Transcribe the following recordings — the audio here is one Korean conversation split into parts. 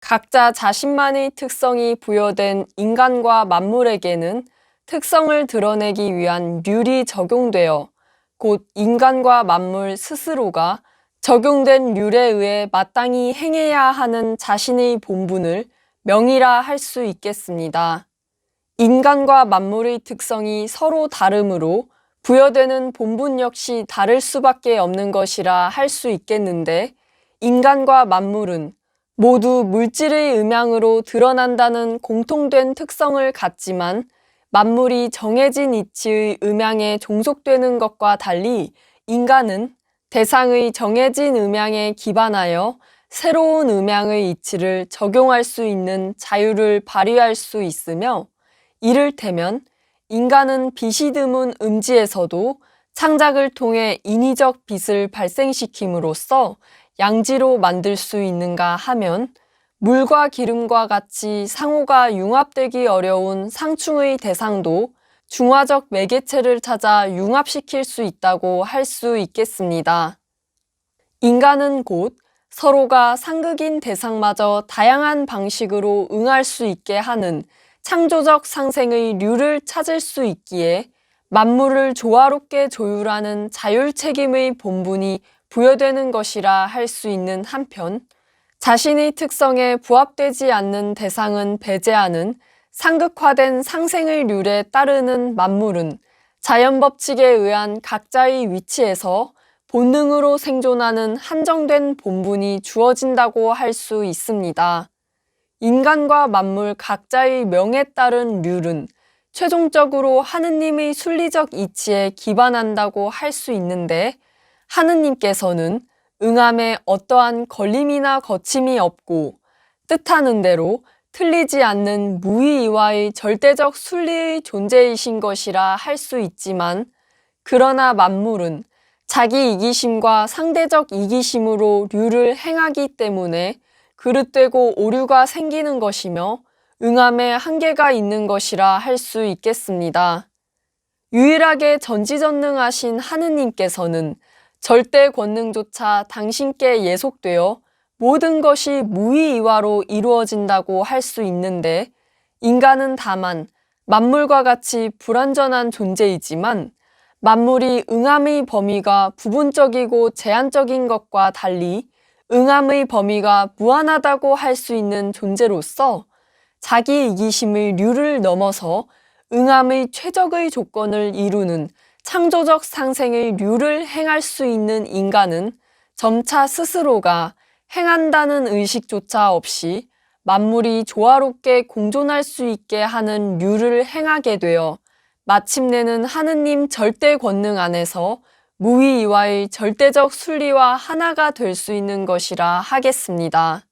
각자 자신만의 특성이 부여된 인간과 만물에게는 특성을 드러내기 위한 률이 적용되어 곧 인간과 만물 스스로가 적용된 률에 의해 마땅히 행해야 하는 자신의 본분을 명의라 할 수 있겠습니다. 인간과 만물의 특성이 서로 다르므로 부여되는 본분 역시 다를 수밖에 없는 것이라 할 수 있겠는데, 인간과 만물은 모두 물질의 음양으로 드러난다는 공통된 특성을 갖지만 만물이 정해진 이치의 음양에 종속되는 것과 달리 인간은 대상의 정해진 음양에 기반하여 새로운 음양의 이치를 적용할 수 있는 자유를 발휘할 수 있으며, 이를테면 인간은 빛이 드문 음지에서도 창작을 통해 인위적 빛을 발생시킴으로써 양지로 만들 수 있는가 하면, 물과 기름과 같이 상호가 융합되기 어려운 상충의 대상도 중화적 매개체를 찾아 융합시킬 수 있다고 할 수 있겠습니다. 인간은 곧 서로가 상극인 대상마저 다양한 방식으로 응할 수 있게 하는 창조적 상생의 률을 찾을 수 있기에 만물을 조화롭게 조율하는 자율책임의 본분이 부여되는 것이라 할 수 있는 한편, 자신의 특성에 부합되지 않는 대상은 배제하는 상극화된 상생의 률에 따르는 만물은 자연법칙에 의한 각자의 위치에서 본능으로 생존하는 한정된 본분이 주어진다고 할 수 있습니다. 인간과 만물 각자의 명에 따른 률은 최종적으로 하느님의 순리적 이치에 기반한다고 할 수 있는데, 하느님께서는 응함에 어떠한 걸림이나 거침이 없고 뜻하는 대로 틀리지 않는 무의이와의 절대적 순리의 존재이신 것이라 할 수 있지만, 그러나 만물은 자기 이기심과 상대적 이기심으로 률을 행하기 때문에 그릇되고 오류가 생기는 것이며 응함에 한계가 있는 것이라 할 수 있겠습니다. 유일하게 전지전능하신 하느님께서는 절대 권능조차 당신께 예속되어 모든 것이 무의이와로 이루어진다고 할 수 있는데, 인간은 다만 만물과 같이 불완전한 존재이지만 만물이 응함의 범위가 부분적이고 제한적인 것과 달리 응함의 범위가 무한하다고 할 수 있는 존재로서 자기 이기심의 률을 넘어서 응함의 최적의 조건을 이루는 창조적 상생의 률을 행할 수 있는 인간은 점차 스스로가 행한다는 의식조차 없이 만물이 조화롭게 공존할 수 있게 하는 률을 행하게 되어 마침내는 하느님 절대 권능 안에서 무의이와의 절대적 순리와 하나가 될 수 있는 것이라 하겠습니다.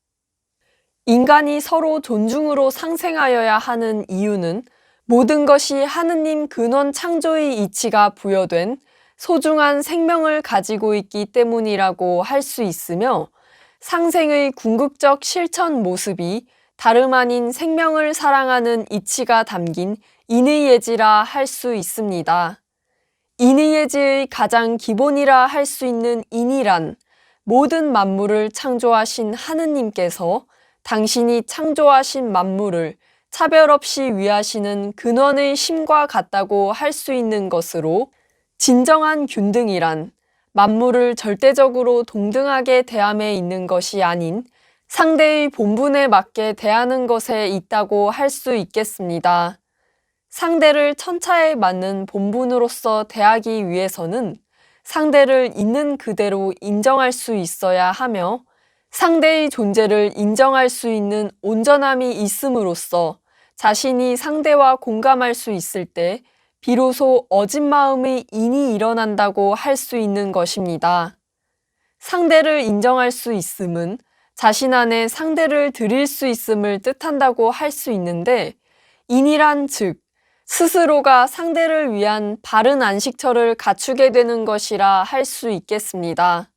인간이 서로 존중으로 상생하여야 하는 이유는 모든 것이 하느님 근원 창조의 이치가 부여된 소중한 생명을 가지고 있기 때문이라고 할 수 있으며, 상생의 궁극적 실천 모습이 다름 아닌 생명을 사랑하는 이치가 담긴 인의예지라 할 수 있습니다. 인의예지의 가장 기본이라 할 수 있는 인이란 모든 만물을 창조하신 하느님께서 당신이 창조하신 만물을 차별 없이 위하시는 근원의 심과 같다고 할 수 있는 것으로, 진정한 균등이란 만물을 절대적으로 동등하게 대함에 있는 것이 아닌 상대의 본분에 맞게 대하는 것에 있다고 할 수 있겠습니다. 상대를 천차에 맞는 본분으로서 대하기 위해서는 상대를 있는 그대로 인정할 수 있어야 하며, 상대의 존재를 인정할 수 있는 온전함이 있음으로써 자신이 상대와 공감할 수 있을 때 비로소 어진 마음의 인이 일어난다고 할 수 있는 것입니다. 상대를 인정할 수 있음은 자신 안에 상대를 드릴 수 있음을 뜻한다고 할 수 있는데, 인이란 즉 스스로가 상대를 위한 바른 안식처를 갖추게 되는 것이라 할 수 있겠습니다.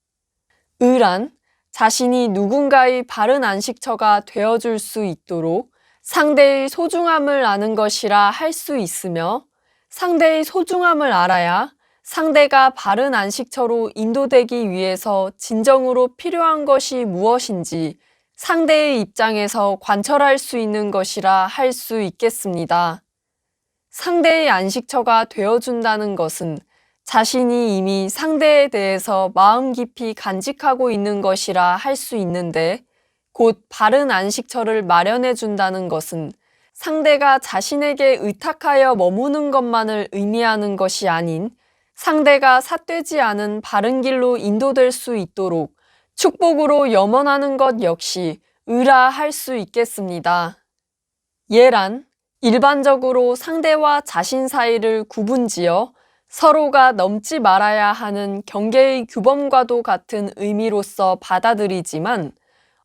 의란 자신이 누군가의 바른 안식처가 되어줄 수 있도록 상대의 소중함을 아는 것이라 할 수 있으며, 상대의 소중함을 알아야 상대가 바른 안식처로 인도되기 위해서 진정으로 필요한 것이 무엇인지 상대의 입장에서 관철할 수 있는 것이라 할 수 있겠습니다. 상대의 안식처가 되어준다는 것은 자신이 이미 상대에 대해서 마음 깊이 간직하고 있는 것이라 할 수 있는데, 곧 바른 안식처를 마련해 준다는 것은 상대가 자신에게 의탁하여 머무는 것만을 의미하는 것이 아닌 상대가 삿되지 않은 바른 길로 인도될 수 있도록 축복으로 염원하는 것 역시 의라 할 수 있겠습니다. 예란, 일반적으로 상대와 자신 사이를 구분지어 서로가 넘지 말아야 하는 경계의 규범과도 같은 의미로서 받아들이지만,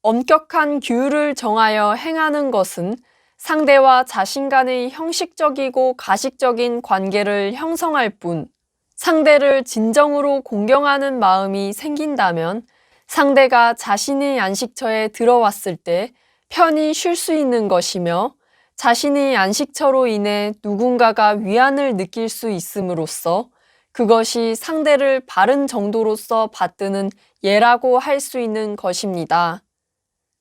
엄격한 규율을 정하여 행하는 것은 상대와 자신 간의 형식적이고 가식적인 관계를 형성할 뿐, 상대를 진정으로 공경하는 마음이 생긴다면 상대가 자신의 안식처에 들어왔을 때 편히 쉴 수 있는 것이며, 자신의 안식처로 인해 누군가가 위안을 느낄 수 있음으로써 그것이 상대를 바른 정도로서 받드는 예라고 할 수 있는 것입니다.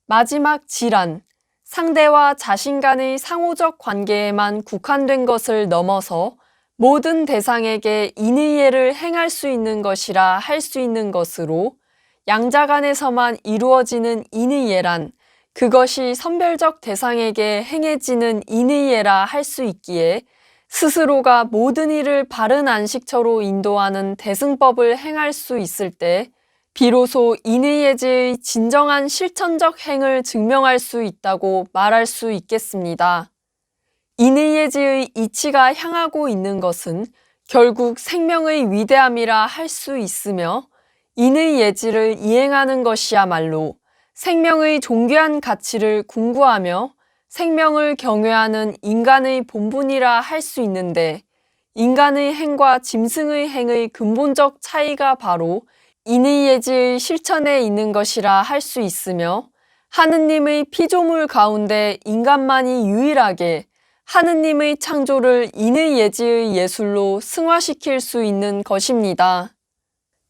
마지막 질환, 상대와 자신 간의 상호적 관계에만 국한된 것을 넘어서 모든 대상에게 인의예를 행할 수 있는 것이라 할 수 있는 것으로, 양자 간에서만 이루어지는 인의예란 그것이 선별적 대상에게 행해지는 인의예라 할 수 있기에, 스스로가 모든 일을 바른 안식처로 인도하는 대승법을 행할 수 있을 때 비로소 인의예지의 진정한 실천적 행을 증명할 수 있다고 말할 수 있겠습니다. 인의예지의 이치가 향하고 있는 것은 결국 생명의 위대함이라 할 수 있으며, 인의예지를 이행하는 것이야말로 생명의 존귀한 가치를 궁구하며 생명을 경외하는 인간의 본분이라 할 수 있는데, 인간의 행과 짐승의 행의 근본적 차이가 바로 인의예지의 실천에 있는 것이라 할 수 있으며, 하느님의 피조물 가운데 인간만이 유일하게 하느님의 창조를 인의예지의 예술로 승화시킬 수 있는 것입니다.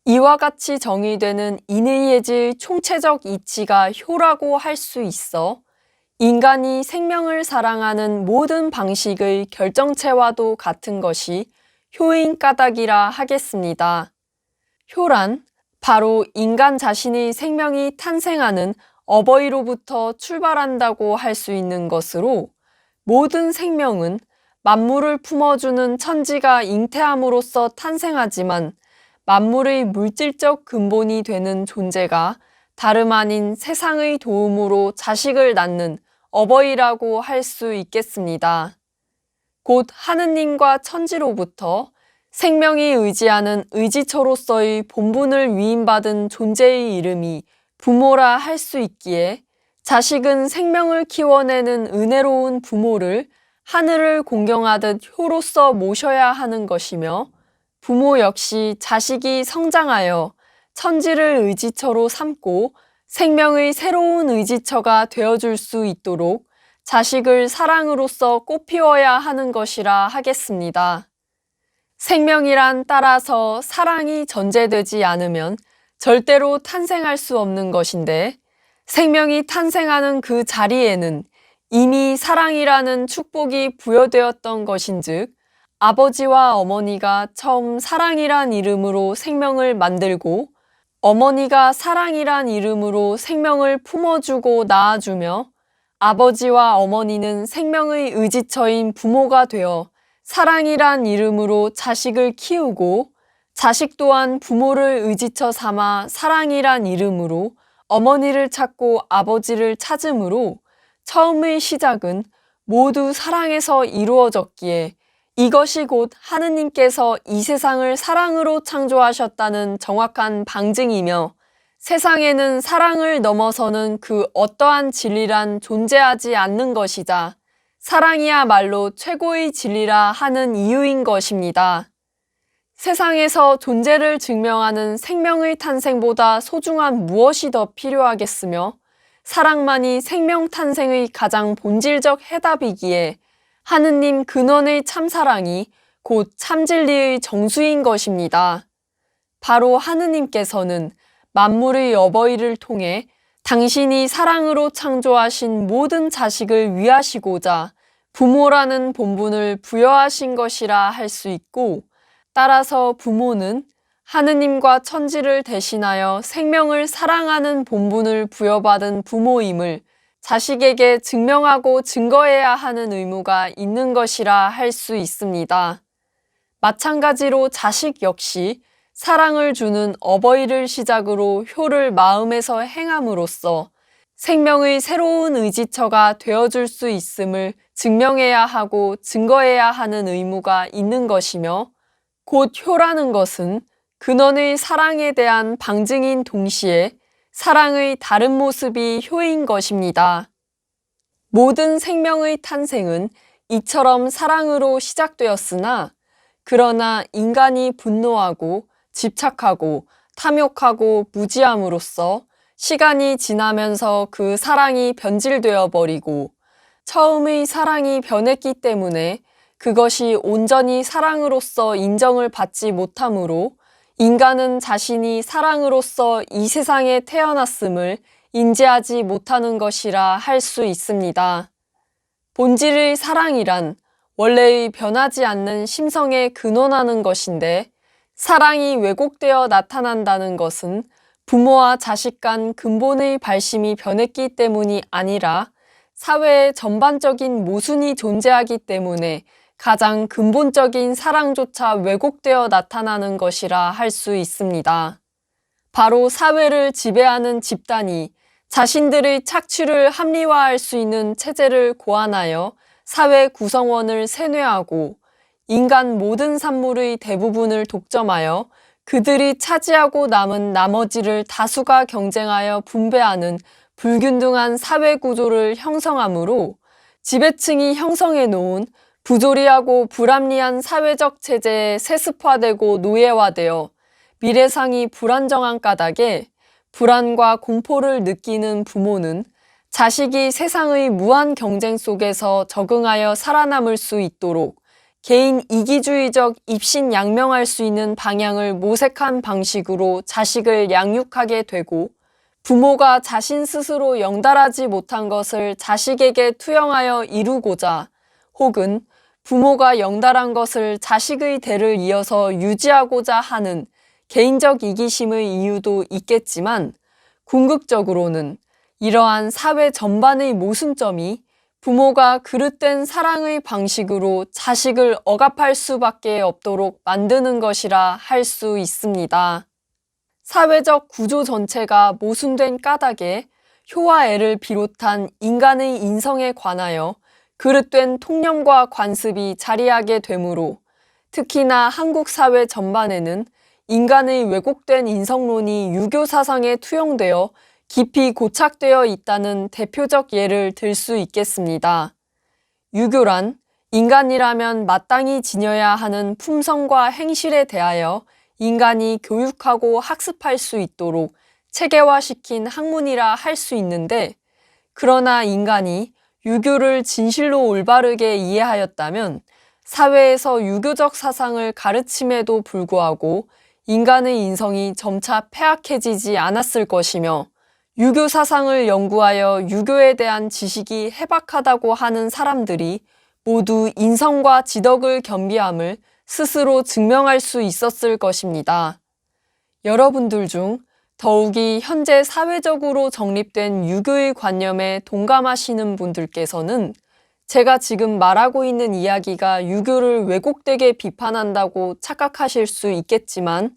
이와 같이 정의되는 인의예지의 총체적 이치가 효라고 할 수 있어 인간이 생명을 사랑하는 모든 방식의 결정체와도 같은 것이 효인 까닭이라 하겠습니다. 효란 바로 인간 자신의 생명이 탄생하는 어버이로부터 출발한다고 할 수 있는 것으로, 모든 생명은 만물을 품어주는 천지가 잉태함으로써 탄생하지만 만물의 물질적 근본이 되는 존재가 다름 아닌 세상의 도움으로 자식을 낳는 어버이라고 할 수 있겠습니다. 곧 하느님과 천지로부터 생명이 의지하는 의지처로서의 본분을 위임받은 존재의 이름이 부모라 할 수 있기에, 자식은 생명을 키워내는 은혜로운 부모를 하늘을 공경하듯 효로서 모셔야 하는 것이며, 부모 역시 자식이 성장하여 천지를 의지처로 삼고 생명의 새로운 의지처가 되어줄 수 있도록 자식을 사랑으로써 꽃피워야 하는 것이라 하겠습니다. 생명이란 따라서 사랑이 전제되지 않으면 절대로 탄생할 수 없는 것인데, 생명이 탄생하는 그 자리에는 이미 사랑이라는 축복이 부여되었던 것인즉, 아버지와 어머니가 처음 사랑이란 이름으로 생명을 만들고 어머니가 사랑이란 이름으로 생명을 품어주고 낳아주며, 아버지와 어머니는 생명의 의지처인 부모가 되어 사랑이란 이름으로 자식을 키우고, 자식 또한 부모를 의지처 삼아 사랑이란 이름으로 어머니를 찾고 아버지를 찾음으로 처음의 시작은 모두 사랑에서 이루어졌기에, 이것이 곧 하느님께서 이 세상을 사랑으로 창조하셨다는 정확한 방증이며, 세상에는 사랑을 넘어서는 그 어떠한 진리란 존재하지 않는 것이자 사랑이야말로 최고의 진리라 하는 이유인 것입니다. 세상에서 존재를 증명하는 생명의 탄생보다 소중한 무엇이 더 필요하겠으며, 사랑만이 생명 탄생의 가장 본질적 해답이기에 하느님 근원의 참사랑이 곧 참진리의 정수인 것입니다. 바로 하느님께서는 만물의 어버이를 통해 당신이 사랑으로 창조하신 모든 자식을 위하시고자 부모라는 본분을 부여하신 것이라 할 수 있고, 따라서 부모는 하느님과 천지를 대신하여 생명을 사랑하는 본분을 부여받은 부모임을 자식에게 증명하고 증거해야 하는 의무가 있는 것이라 할 수 있습니다. 마찬가지로 자식 역시 사랑을 주는 어버이를 시작으로 효를 마음에서 행함으로써 생명의 새로운 의지처가 되어줄 수 있음을 증명해야 하고 증거해야 하는 의무가 있는 것이며, 곧 효라는 것은 근원의 사랑에 대한 방증인 동시에 사랑의 다른 모습이 효인 것입니다. 모든 생명의 탄생은 이처럼 사랑으로 시작되었으나, 그러나 인간이 분노하고 집착하고 탐욕하고 무지함으로써 시간이 지나면서 그 사랑이 변질되어 버리고 처음의 사랑이 변했기 때문에 그것이 온전히 사랑으로서 인정을 받지 못하므로 인간은 자신이 사랑으로서 이 세상에 태어났음을 인지하지 못하는 것이라 할 수 있습니다. 본질의 사랑이란 원래의 변하지 않는 심성에 근원하는 것인데, 사랑이 왜곡되어 나타난다는 것은 부모와 자식 간 근본의 발심이 변했기 때문이 아니라 사회의 전반적인 모순이 존재하기 때문에 가장 근본적인 사랑조차 왜곡되어 나타나는 것이라 할 수 있습니다. 바로 사회를 지배하는 집단이 자신들의 착취를 합리화할 수 있는 체제를 고안하여 사회 구성원을 세뇌하고 인간 모든 산물의 대부분을 독점하여 그들이 차지하고 남은 나머지를 다수가 경쟁하여 분배하는 불균등한 사회 구조를 형성하므로 지배층이 형성해 놓은 부조리하고 불합리한 사회적 체제에 세습화되고 노예화되어 미래상이 불안정한 까닭에 불안과 공포를 느끼는 부모는 자식이 세상의 무한 경쟁 속에서 적응하여 살아남을 수 있도록 개인 이기주의적 입신양명할 수 있는 방향을 모색한 방식으로 자식을 양육하게 되고, 부모가 자신 스스로 영달하지 못한 것을 자식에게 투영하여 이루고자, 혹은 부모가 영달한 것을 자식의 대를 이어서 유지하고자 하는 개인적 이기심의 이유도 있겠지만, 궁극적으로는 이러한 사회 전반의 모순점이 부모가 그릇된 사랑의 방식으로 자식을 억압할 수밖에 없도록 만드는 것이라 할 수 있습니다. 사회적 구조 전체가 모순된 까닭에 효와 애를 비롯한 인간의 인성에 관하여 그릇된 통념과 관습이 자리하게 되므로, 특히나 한국 사회 전반에는 인간의 왜곡된 인성론이 유교 사상에 투영되어 깊이 고착되어 있다는 대표적 예를 들 수 있겠습니다. 유교란 인간이라면 마땅히 지녀야 하는 품성과 행실에 대하여 인간이 교육하고 학습할 수 있도록 체계화시킨 학문이라 할 수 있는데, 그러나 인간이 유교를 진실로 올바르게 이해하였다면 사회에서 유교적 사상을 가르침에도 불구하고 인간의 인성이 점차 폐악해지지 않았을 것이며, 유교 사상을 연구하여 유교에 대한 지식이 해박하다고 하는 사람들이 모두 인성과 지덕을 겸비함을 스스로 증명할 수 있었을 것입니다. 여러분들 중 더욱이 현재 사회적으로 정립된 유교의 관념에 동감하시는 분들께서는 제가 지금 말하고 있는 이야기가 유교를 왜곡되게 비판한다고 착각하실 수 있겠지만,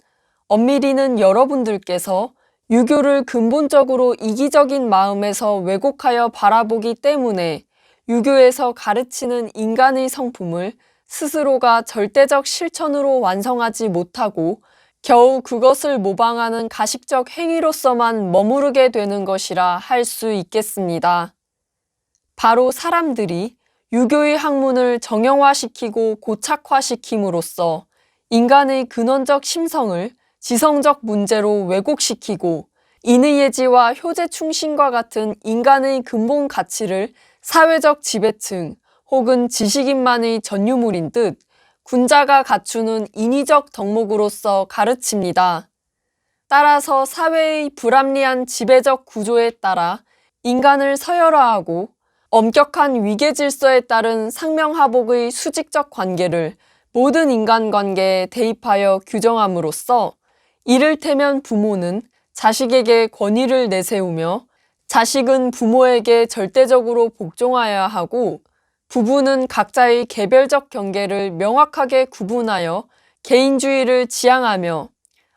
엄밀히는 여러분들께서 유교를 근본적으로 이기적인 마음에서 왜곡하여 바라보기 때문에 유교에서 가르치는 인간의 성품을 스스로가 절대적 실천으로 완성하지 못하고 겨우 그것을 모방하는 가식적 행위로서만 머무르게 되는 것이라 할 수 있겠습니다. 바로 사람들이 유교의 학문을 정형화시키고 고착화시킴으로써 인간의 근원적 심성을 지성적 문제로 왜곡시키고, 인의 예지와 효제 충신과 같은 인간의 근본 가치를 사회적 지배층 혹은 지식인만의 전유물인 듯 군자가 갖추는 인위적 덕목으로서 가르칩니다. 따라서 사회의 불합리한 지배적 구조에 따라 인간을 서열화하고 엄격한 위계 질서에 따른 상명하복의 수직적 관계를 모든 인간관계에 대입하여 규정함으로써 이를테면 부모는 자식에게 권위를 내세우며 자식은 부모에게 절대적으로 복종하여야 하고 부부는 각자의 개별적 경계를 명확하게 구분하여 개인주의를 지향하며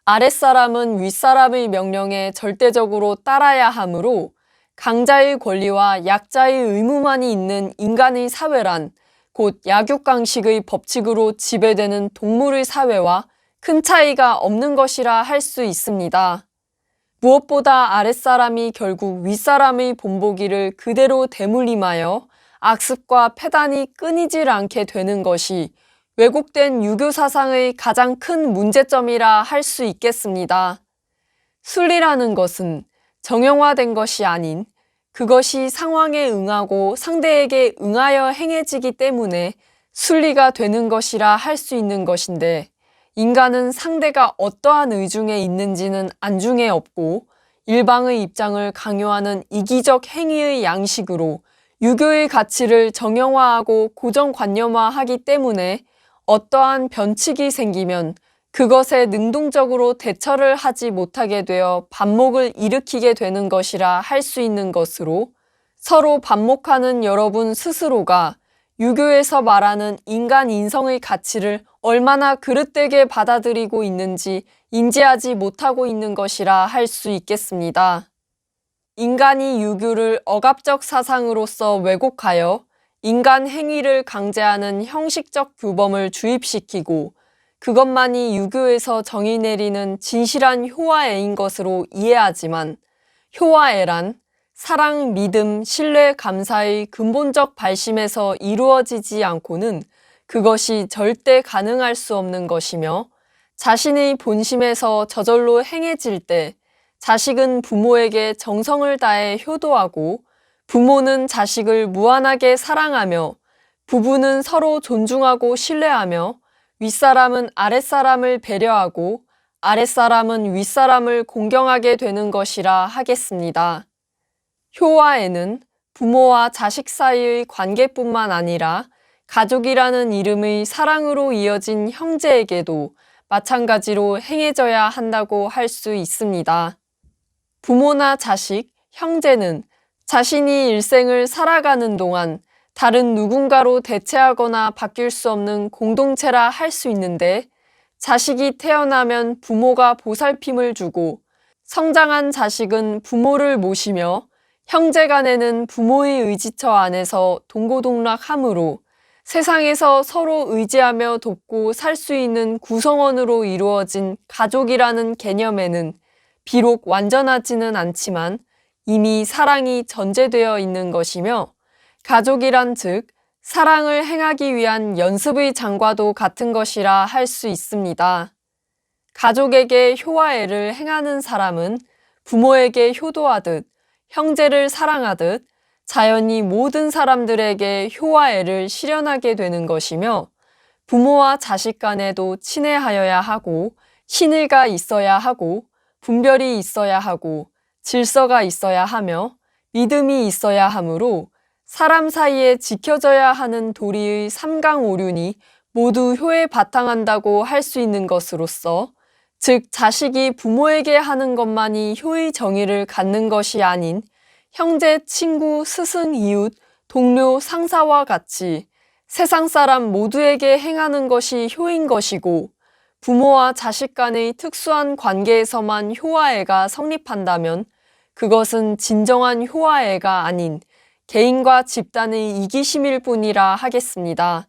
아랫사람은 윗사람의 명령에 절대적으로 따라야 하므로 강자의 권리와 약자의 의무만이 있는 인간의 사회란 곧 약육강식의 법칙으로 지배되는 동물의 사회와 큰 차이가 없는 것이라 할 수 있습니다. 무엇보다 아랫사람이 결국 윗사람의 본보기를 그대로 대물림하여 악습과 패단이 끊이질 않게 되는 것이 왜곡된 유교 사상의 가장 큰 문제점이라 할 수 있겠습니다. 순리라는 것은 정형화된 것이 아닌 그것이 상황에 응하고 상대에게 응하여 행해지기 때문에 순리가 되는 것이라 할 수 있는 것인데 인간은 상대가 어떠한 의중에 있는지는 안중에 없고 일방의 입장을 강요하는 이기적 행위의 양식으로 유교의 가치를 정형화하고 고정관념화하기 때문에 어떠한 변칙이 생기면 그것에 능동적으로 대처를 하지 못하게 되어 반목을 일으키게 되는 것이라 할 수 있는 것으로 서로 반목하는 여러분 스스로가 유교에서 말하는 인간 인성의 가치를 얼마나 그릇되게 받아들이고 있는지 인지하지 못하고 있는 것이라 할 수 있겠습니다. 인간이 유교를 억압적 사상으로서 왜곡하여 인간 행위를 강제하는 형식적 규범을 주입시키고 그것만이 유교에서 정의 내리는 진실한 효화애인 것으로 이해하지만 효화애란 사랑, 믿음, 신뢰, 감사의 근본적 발심에서 이루어지지 않고는 그것이 절대 가능할 수 없는 것이며 자신의 본심에서 저절로 행해질 때 자식은 부모에게 정성을 다해 효도하고 부모는 자식을 무한하게 사랑하며 부부는 서로 존중하고 신뢰하며 윗사람은 아랫사람을 배려하고 아랫사람은 윗사람을 공경하게 되는 것이라 하겠습니다. 효화에는 부모와 자식 사이의 관계뿐만 아니라 가족이라는 이름의 사랑으로 이어진 형제에게도 마찬가지로 행해져야 한다고 할 수 있습니다. 부모나 자식, 형제는 자신이 일생을 살아가는 동안 다른 누군가로 대체하거나 바뀔 수 없는 공동체라 할 수 있는데 자식이 태어나면 부모가 보살핌을 주고 성장한 자식은 부모를 모시며 형제 간에는 부모의 의지처 안에서 동고동락하므로 세상에서 서로 의지하며 돕고 살 수 있는 구성원으로 이루어진 가족이라는 개념에는 비록 완전하지는 않지만 이미 사랑이 전제되어 있는 것이며 가족이란 즉 사랑을 행하기 위한 연습의 장과도 같은 것이라 할 수 있습니다. 가족에게 효화애를 행하는 사람은 부모에게 효도하듯 형제를 사랑하듯 자연히 모든 사람들에게 효화애를 실현하게 되는 것이며 부모와 자식 간에도 친애하여야 하고 신의가 있어야 하고 분별이 있어야 하고 질서가 있어야 하며 믿음이 있어야 하므로 사람 사이에 지켜져야 하는 도리의 삼강오륜이 모두 효에 바탕한다고 할 수 있는 것으로서 즉 자식이 부모에게 하는 것만이 효의 정의를 갖는 것이 아닌 형제, 친구, 스승, 이웃, 동료, 상사와 같이 세상 사람 모두에게 행하는 것이 효인 것이고 부모와 자식 간의 특수한 관계에서만 효화애가 성립한다면 그것은 진정한 효화애가 아닌 개인과 집단의 이기심일 뿐이라 하겠습니다.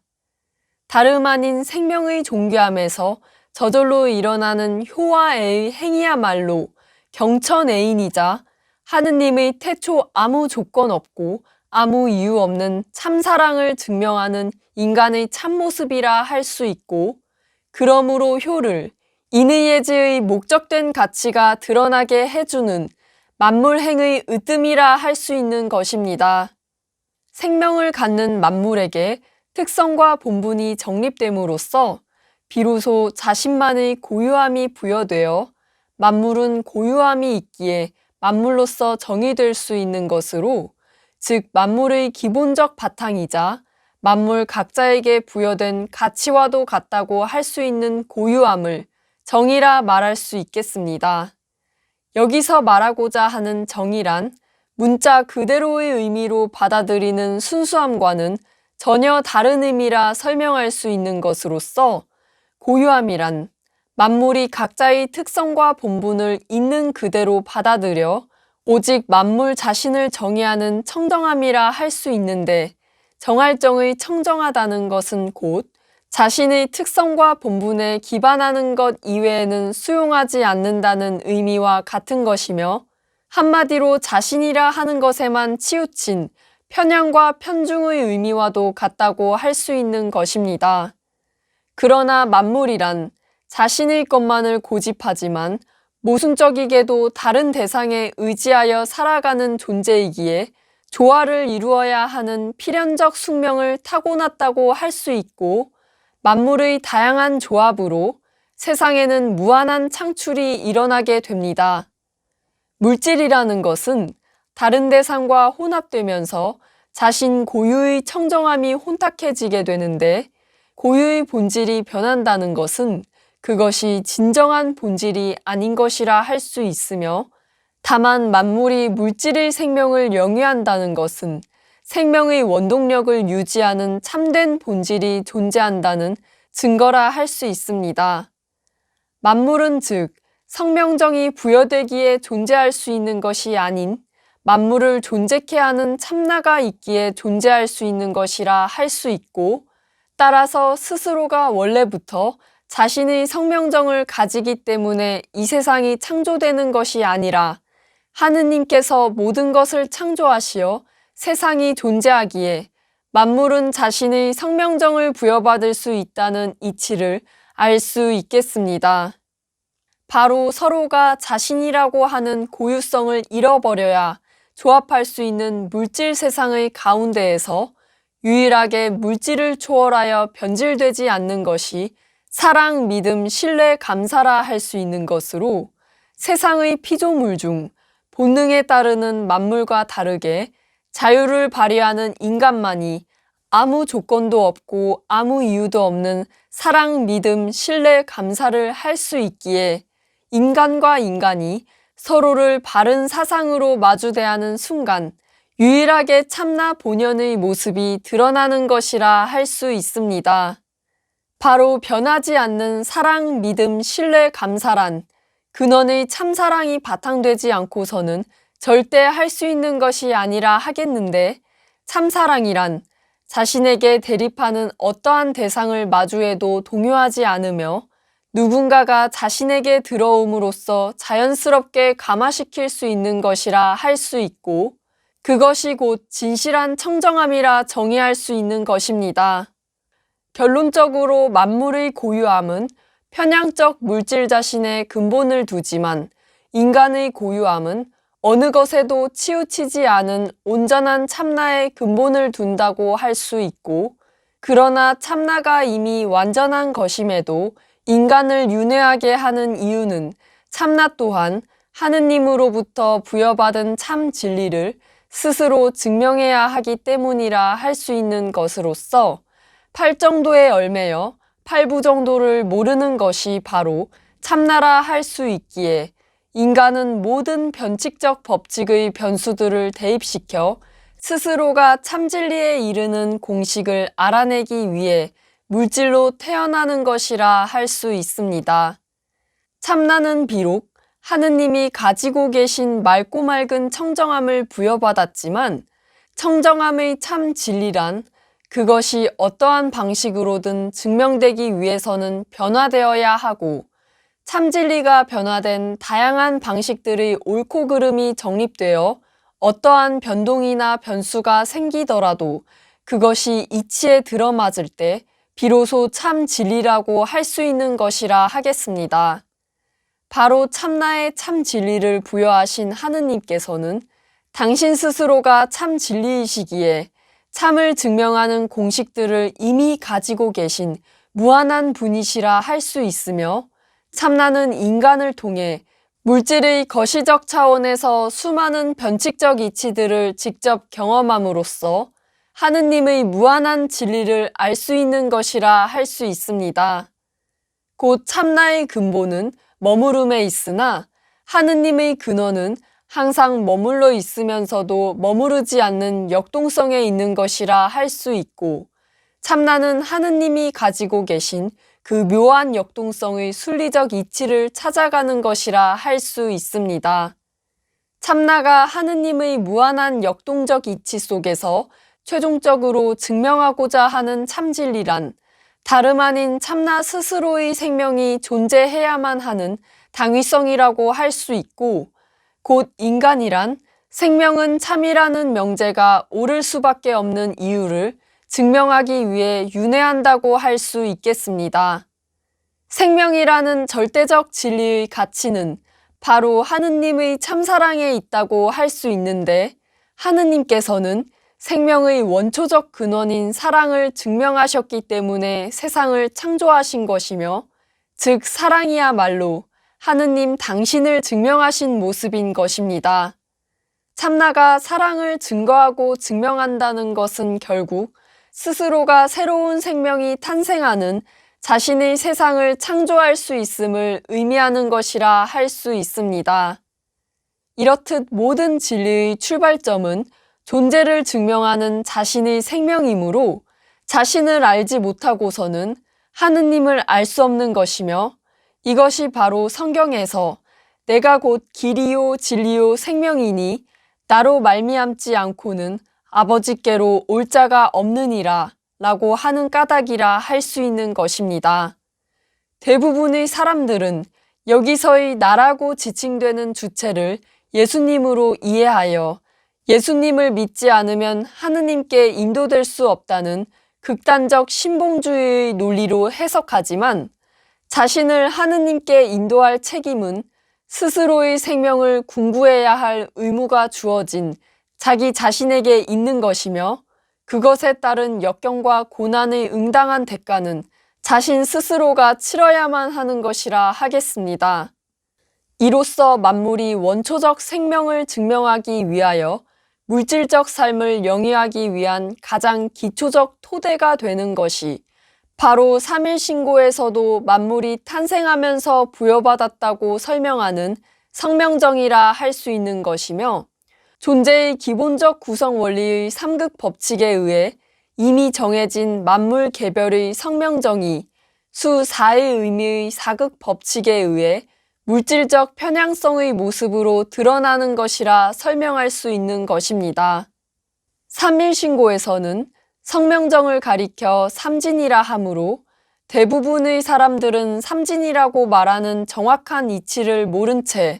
다름 아닌 생명의 존귀함에서 저절로 일어나는 효화애의 행위야말로 경천애인이자 하느님의 태초 아무 조건 없고 아무 이유 없는 참사랑을 증명하는 인간의 참모습이라 할 수 있고 그러므로 효를 인의예지의 목적된 가치가 드러나게 해주는 만물행의 으뜸이라 할 수 있는 것입니다. 생명을 갖는 만물에게 특성과 본분이 정립됨으로써 비로소 자신만의 고유함이 부여되어 만물은 고유함이 있기에 만물로서 정의될 수 있는 것으로, 즉 만물의 기본적 바탕이자 만물 각자에게 부여된 가치와도 같다고 할 수 있는 고유함을 정의라 말할 수 있겠습니다. 여기서 말하고자 하는 정의란 문자 그대로의 의미로 받아들이는 순수함과는 전혀 다른 의미라 설명할 수 있는 것으로서, 고유함이란 만물이 각자의 특성과 본분을 있는 그대로 받아들여 오직 만물 자신을 정의하는 청정함이라 할 수 있는데, 정할정의 청정하다는 것은 곧 자신의 특성과 본분에 기반하는 것 이외에는 수용하지 않는다는 의미와 같은 것이며, 한마디로 자신이라 하는 것에만 치우친 편향과 편중의 의미와도 같다고 할 수 있는 것입니다. 그러나 만물이란 자신의 것만을 고집하지만 모순적이게도 다른 대상에 의지하여 살아가는 존재이기에 조화를 이루어야 하는 필연적 숙명을 타고났다고 할 수 있고, 만물의 다양한 조합으로 세상에는 무한한 창출이 일어나게 됩니다. 물질이라는 것은 다른 대상과 혼합되면서 자신 고유의 청정함이 혼탁해지게 되는데, 고유의 본질이 변한다는 것은 그것이 진정한 본질이 아닌 것이라 할 수 있으며, 다만 만물이 물질의 생명을 영위한다는 것은 생명의 원동력을 유지하는 참된 본질이 존재한다는 증거라 할 수 있습니다. 만물은 즉 성명정이 부여되기에 존재할 수 있는 것이 아닌 만물을 존재케 하는 참나가 있기에 존재할 수 있는 것이라 할 수 있고, 따라서 스스로가 원래부터 자신의 성명정을 가지기 때문에 이 세상이 창조되는 것이 아니라 하느님께서 모든 것을 창조하시어 세상이 존재하기에 만물은 자신의 성명정을 부여받을 수 있다는 이치를 알 수 있겠습니다. 바로 서로가 자신이라고 하는 고유성을 잃어버려야 조합할 수 있는 물질 세상의 가운데에서 유일하게 물질을 초월하여 변질되지 않는 것이 사랑, 믿음, 신뢰, 감사라 할 수 있는 것으로, 세상의 피조물 중 본능에 따르는 만물과 다르게 자유를 발휘하는 인간만이 아무 조건도 없고 아무 이유도 없는 사랑, 믿음, 신뢰, 감사를 할 수 있기에 인간과 인간이 서로를 바른 사상으로 마주대하는 순간 유일하게 참나 본연의 모습이 드러나는 것이라 할 수 있습니다. 바로 변하지 않는 사랑, 믿음, 신뢰, 감사란 근원의 참사랑이 바탕되지 않고서는 절대 할 수 있는 것이 아니라 하겠는데, 참사랑이란 자신에게 대립하는 어떠한 대상을 마주해도 동요하지 않으며 누군가가 자신에게 들어옴으로써 자연스럽게 감화시킬 수 있는 것이라 할 수 있고, 그것이 곧 진실한 청정함이라 정의할 수 있는 것입니다. 결론적으로 만물의 고유함은 편향적 물질 자신의 근본을 두지만, 인간의 고유함은 어느 것에도 치우치지 않은 온전한 참나의 근본을 둔다고 할 수 있고, 그러나 참나가 이미 완전한 것임에도 인간을 윤회하게 하는 이유는 참나 또한 하느님으로부터 부여받은 참 진리를 스스로 증명해야 하기 때문이라 할 수 있는 것으로서, 팔정도에 얽매여 팔부정도를 모르는 것이 바로 참나라 할 수 있기에, 인간은 모든 변칙적 법칙의 변수들을 대입시켜 스스로가 참진리에 이르는 공식을 알아내기 위해 물질로 태어나는 것이라 할 수 있습니다. 참나는 비록 하느님이 가지고 계신 맑고 맑은 청정함을 부여받았지만, 청정함의 참 진리란 그것이 어떠한 방식으로든 증명되기 위해서는 변화되어야 하고, 참진리가 변화된 다양한 방식들의 옳고 그름이 정립되어 어떠한 변동이나 변수가 생기더라도 그것이 이치에 들어맞을 때 비로소 참 진리라고 할 수 있는 것이라 하겠습니다. 바로 참나의 참 진리를 부여하신 하느님께서는 당신 스스로가 참 진리이시기에 참을 증명하는 공식들을 이미 가지고 계신 무한한 분이시라 할 수 있으며, 참나는 인간을 통해 물질의 거시적 차원에서 수많은 변칙적 이치들을 직접 경험함으로써 하느님의 무한한 진리를 알 수 있는 것이라 할 수 있습니다. 곧 참나의 근본은 머무름에 있으나 하느님의 근원은 항상 머물러 있으면서도 머무르지 않는 역동성에 있는 것이라 할 수 있고, 참나는 하느님이 가지고 계신 그 묘한 역동성의 순리적 이치를 찾아가는 것이라 할 수 있습니다. 참나가 하느님의 무한한 역동적 이치 속에서 최종적으로 증명하고자 하는 참진리란 다름 아닌 참나 스스로의 생명이 존재해야만 하는 당위성이라고 할 수 있고, 곧 인간이란 생명은 참이라는 명제가 옳을 수밖에 없는 이유를 증명하기 위해 윤회한다고 할 수 있겠습니다. 생명이라는 절대적 진리의 가치는 바로 하느님의 참사랑에 있다고 할 수 있는데, 하느님께서는 생명의 원초적 근원인 사랑을 증명하셨기 때문에 세상을 창조하신 것이며, 즉 사랑이야말로 하느님 당신을 증명하신 모습인 것입니다. 참나가 사랑을 증거하고 증명한다는 것은 결국 스스로가 새로운 생명이 탄생하는 자신의 세상을 창조할 수 있음을 의미하는 것이라 할 수 있습니다. 이렇듯 모든 진리의 출발점은 존재를 증명하는 자신의 생명이므로 자신을 알지 못하고서는 하느님을 알 수 없는 것이며, 이것이 바로 성경에서 내가 곧 길이요 진리요 생명이니 나로 말미암지 않고는 아버지께로 올 자가 없느니라 라고 하는 까닭이라 할 수 있는 것입니다. 대부분의 사람들은 여기서의 나라고 지칭되는 주체를 예수님으로 이해하여 예수님을 믿지 않으면 하느님께 인도될 수 없다는 극단적 신봉주의의 논리로 해석하지만, 자신을 하느님께 인도할 책임은 스스로의 생명을 궁구해야 할 의무가 주어진 자기 자신에게 있는 것이며, 그것에 따른 역경과 고난의 응당한 대가는 자신 스스로가 치러야만 하는 것이라 하겠습니다. 이로써 만물이 원초적 생명을 증명하기 위하여 물질적 삶을 영위하기 위한 가장 기초적 토대가 되는 것이 바로 삼일신고에서도 만물이 탄생하면서 부여받았다고 설명하는 성명정이라 할 수 있는 것이며, 존재의 기본적 구성 원리의 삼극 법칙에 의해 이미 정해진 만물 개별의 성명정이 수 4의 의미의 사극 법칙에 의해 물질적 편향성의 모습으로 드러나는 것이라 설명할 수 있는 것입니다. 삼일신고에서는 성명정을 가리켜 삼진이라 하므로 대부분의 사람들은 삼진이라고 말하는 정확한 이치를 모른 채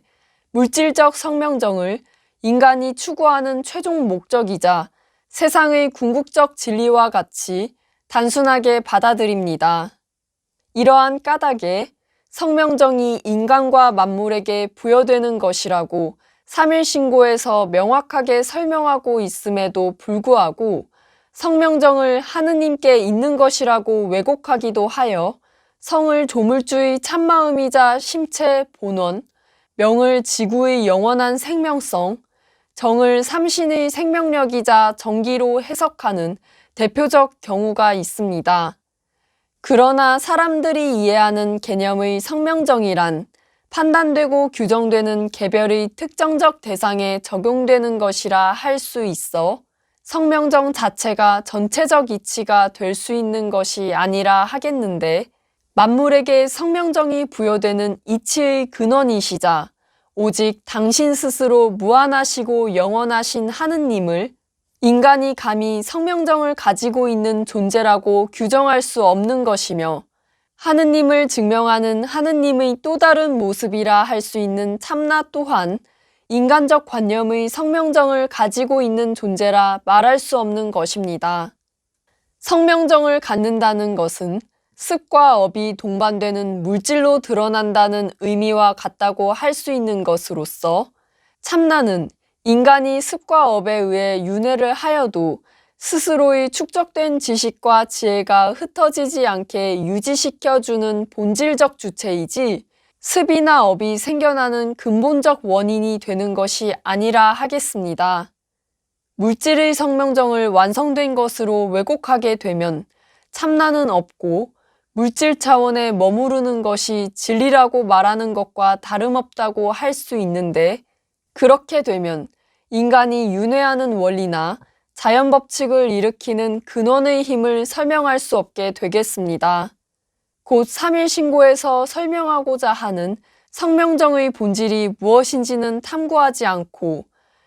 물질적 성명정을 인간이 추구하는 최종 목적이자 세상의 궁극적 진리와 같이 단순하게 받아들입니다. 이러한 까닭에 성명정이 인간과 만물에게 부여되는 것이라고 삼일신고에서 명확하게 설명하고 있음에도 불구하고 성명정을 하느님께 있는 것이라고 왜곡하기도 하여 성을 조물주의 참마음이자 심체 본원, 명을 지구의 영원한 생명성, 정을 삼신의 생명력이자 정기로 해석하는 대표적 경우가 있습니다. 그러나 사람들이 이해하는 개념의 성명정이란 판단되고 규정되는 개별의 특정적 대상에 적용되는 것이라 할 수 있어 성명정 자체가 전체적 이치가 될 수 있는 것이 아니라 하겠는데, 만물에게 성명정이 부여되는 이치의 근원이시자 오직 당신 스스로 무한하시고 영원하신 하느님을 인간이 감히 성명정을 가지고 있는 존재라고 규정할 수 없는 것이며, 하느님을 증명하는 하느님의 또 다른 모습이라 할 수 있는 참나 또한 인간적 관념의 성명정을 가지고 있는 존재라 말할 수 없는 것입니다. 성명정을 갖는다는 것은 습과 업이 동반되는 물질로 드러난다는 의미와 같다고 할 수 있는 것으로서, 참나는 인간이 습과 업에 의해 윤회를 하여도 스스로의 축적된 지식과 지혜가 흩어지지 않게 유지시켜주는 본질적 주체이지 습이나 업이 생겨나는 근본적 원인이 되는 것이 아니라 하겠습니다. 물질의 성명정을 완성된 것으로 왜곡하게 되면 참나는 없고 물질 차원에 머무르는 것이 진리라고 말하는 것과 다름없다고 할 수 있는데, 그렇게 되면 인간이 윤회하는 원리나 자연 법칙을 일으키는 근원의 힘을 설명할 수 없게 되겠습니다. 곧 삼일신고에서 설명하고자 하는 성명정의 본질이 무엇인지는 탐구하지 않고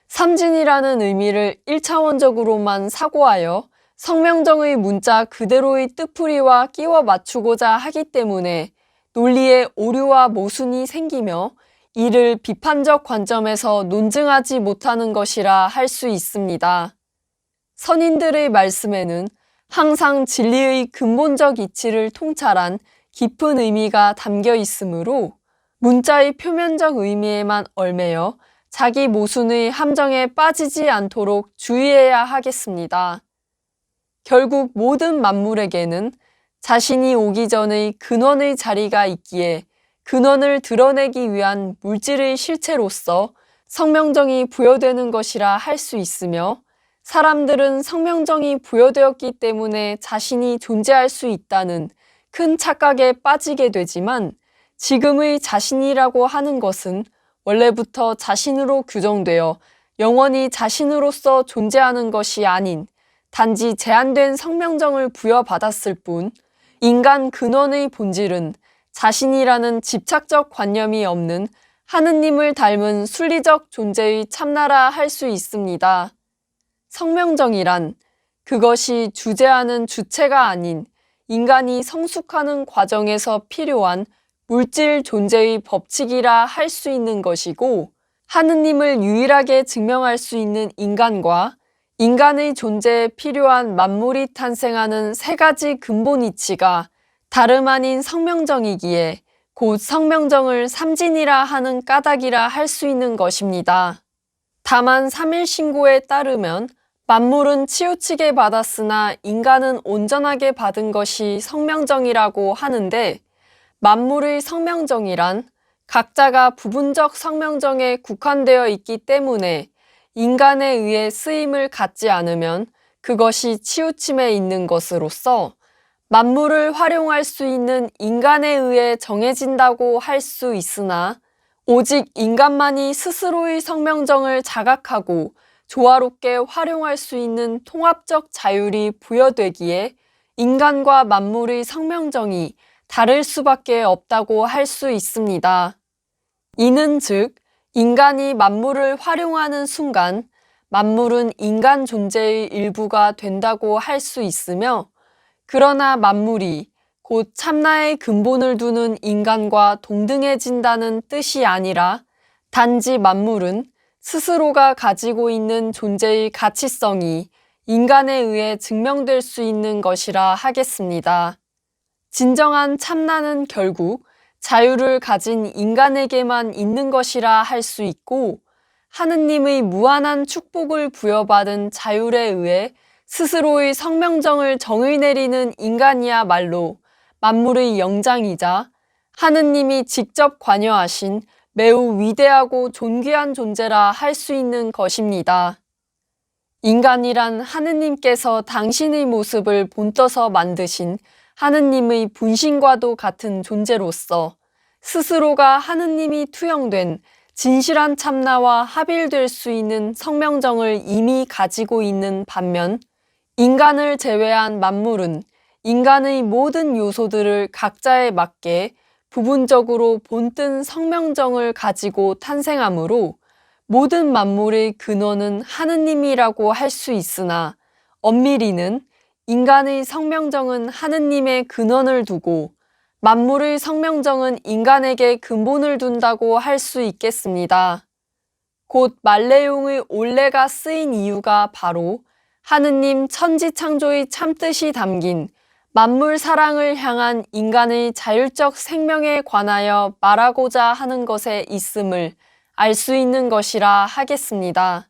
삼진이라는 의미를 1차원적으로만 사고하여 성명정의 문자 그대로의 뜻풀이와 끼워 맞추고자 하기 때문에 논리에 오류와 모순이 생기며 이를 비판적 관점에서 논증하지 못하는 것이라 할 수 있습니다. 선인들의 말씀에는 항상 진리의 근본적 이치를 통찰한 깊은 의미가 담겨 있으므로 문자의 표면적 의미에만 얽매여 자기 모순의 함정에 빠지지 않도록 주의해야 하겠습니다. 결국 모든 만물에게는 자신이 오기 전의 근원의 자리가 있기에 근원을 드러내기 위한 물질의 실체로서 성명정이 부여되는 것이라 할 수 있으며, 사람들은 성명정이 부여되었기 때문에 자신이 존재할 수 있다는 큰 착각에 빠지게 되지만, 지금의 자신이라고 하는 것은 원래부터 자신으로 규정되어 영원히 자신으로서 존재하는 것이 아닌 단지 제한된 성명정을 부여받았을 뿐, 인간 근원의 본질은 자신이라는 집착적 관념이 없는 하느님을 닮은 순리적 존재의 참나라 할 수 있습니다. 성명정이란 그것이 주재하는 주체가 아닌 인간이 성숙하는 과정에서 필요한 물질 존재의 법칙이라 할 수 있는 것이고, 하느님을 유일하게 증명할 수 있는 인간과 인간의 존재에 필요한 만물이 탄생하는 세 가지 근본 이치가 다름 아닌 성명정이기에 곧 성명정을 삼진이라 하는 까닭이라 할 수 있는 것입니다. 다만 삼일신고에 따르면 만물은 치우치게 받았으나 인간은 온전하게 받은 것이 성명정이라고 하는데, 만물의 성명정이란 각자가 부분적 성명정에 국한되어 있기 때문에 인간에 의해 쓰임을 갖지 않으면 그것이 치우침에 있는 것으로서 만물을 활용할 수 있는 인간에 의해 정해진다고 할 수 있으나, 오직 인간만이 스스로의 성명정을 자각하고 조화롭게 활용할 수 있는 통합적 자율이 부여되기에 인간과 만물의 성명정이 다를 수밖에 없다고 할 수 있습니다. 이는 즉, 인간이 만물을 활용하는 순간 만물은 인간 존재의 일부가 된다고 할 수 있으며, 그러나 만물이 곧 참나의 근본을 두는 인간과 동등해진다는 뜻이 아니라 단지 만물은 스스로가 가지고 있는 존재의 가치성이 인간에 의해 증명될 수 있는 것이라 하겠습니다. 진정한 참나는 결국 자유를 가진 인간에게만 있는 것이라 할 수 있고, 하느님의 무한한 축복을 부여받은 자율에 의해 스스로의 성명정을 정의 내리는 인간이야말로 만물의 영장이자 하느님이 직접 관여하신 매우 위대하고 존귀한 존재라 할 수 있는 것입니다. 인간이란 하느님께서 당신의 모습을 본떠서 만드신 하느님의 분신과도 같은 존재로서 스스로가 하느님이 투영된 진실한 참나와 합일될 수 있는 성명정을 이미 가지고 있는 반면, 인간을 제외한 만물은 인간의 모든 요소들을 각자에 맞게 부분적으로 본뜬 성명정을 가지고 탄생하므로 모든 만물의 근원은 하느님이라고 할 수 있으나, 엄밀히는 인간의 성명정은 하느님의 근원을 두고 만물의 성명정은 인간에게 근본을 둔다고 할 수 있겠습니다. 곧 말레용의 올레가 쓰인 이유가 바로 하느님 천지창조의 참뜻이 담긴 만물 사랑을 향한 인간의 자율적 생명에 관하여 말하고자 하는 것에 있음을 알 수 있는 것이라 하겠습니다.